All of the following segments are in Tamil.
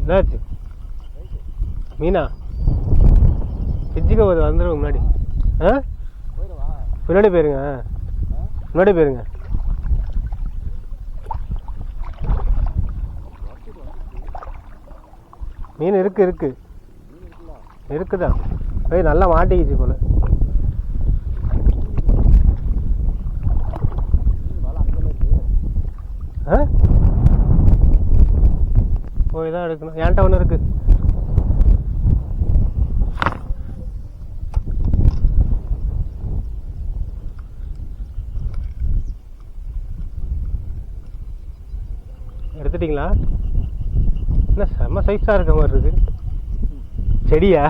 என்னாச்சு மீனா பிச்சுக்க போகுது வந்துடும் முன்னாடி. ஆ பின்னாடி போயிருங்க, முன்னாடி போயிருங்க. மீன் இருக்கு இருக்குதான். போய் நல்லா மாட்டிக்கிச்சு போல. போய் தான் எடுக்கணும். என்கிட்ட ஒன்று இருக்கு. எடுத்துட்டீங்களா? என்ன செம்ம சைஸாக இருக்க மாதிரி இருக்கு. செடியா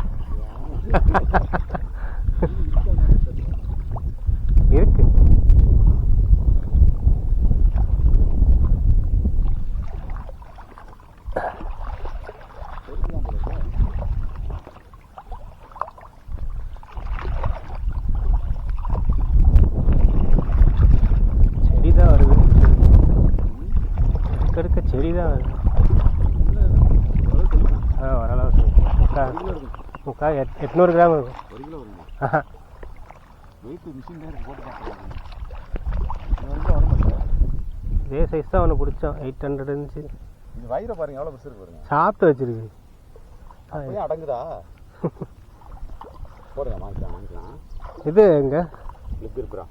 இருக்கு. செடி தான் வருது, இருக்க செடி தான் வருது. ஓரளவு முக்கா 800 கிராம் இருக்கும். இதே சைஸ் தான் ஒன்று பிடிச்சோம். 800 இருந்துச்சு. வயிறை பாருங்க எவ்வளோ பெருசு பாருங்க. சாப்பிட்டு வச்சிருக்கு. அடங்குதா? போடுங்க வாங்கிக்கலாம். இது எங்க இருக்குறா?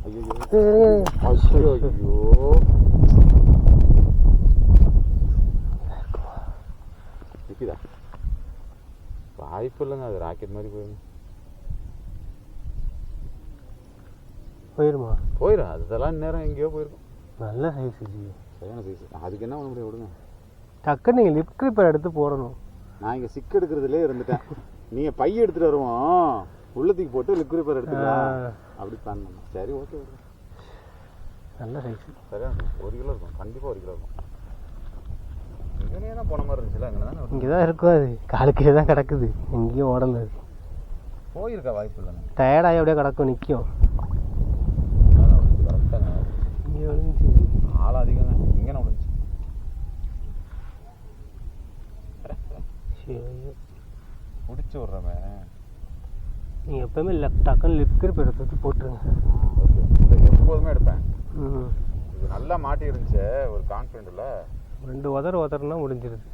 ஐயோ நிற்குதா? வாய்ப்பு இல்லைங்க, அது ராக்கெட் மாதிரி போயிருமா? போயிடும். அதெல்லாம் நேரம் எங்கேயோ போயிருக்கும். நல்ல சைஸ், சரியான சைஸ். அதுக்கு என்ன பண்ண முடியும்? விடுங்க. டக்குன்னு நீங்கள் லிப் கிளிப்பர் எடுத்து போடணும். நான் இங்கே சிக் எடுக்கிறதுலே இருந்துட்டேன். நீங்கள் பை எடுத்துகிட்டு வருவோம், உள்ளத்துக்கு போட்டு லிப் கிளிப்பர் எடுத்துக்கலாம் அப்படி பிளான் பண்ணோம். சரி ஓகே, நல்ல சைஸ். சரியான 1 கிலோ இருக்கும், கண்டிப்பாக 1 கிலோ இருக்கும். இங்கே தான் போன மாதிரி இருந்துச்சுல? இங்கே தான் இருக்கும். அது காலுக்கே தான் கிடக்குது, எங்கேயும் ஓடல. அது போயிருக்கா? வாய்ப்பு இல்லைங்க. டயர்டாகி அப்படியே கிடக்கும், நிற்கும். இங்கே விழுந்துச்சு. ஆள் அதிகங்க. இங்கே நான் விழுந்துச்சு. பிடிச்சி விட்றமே. நீங்கள் எப்போவுமே டக்குன்னு லிப் கிளிப் எடுத்து போட்டுருங்க. எப்போதுமே எடுப்பேன். இது நல்லா மாட்டி இருந்துச்சு, ஒரு கான்ஃபிடென்ட் இல்லை. 2 உதறனா முடிஞ்சிருது.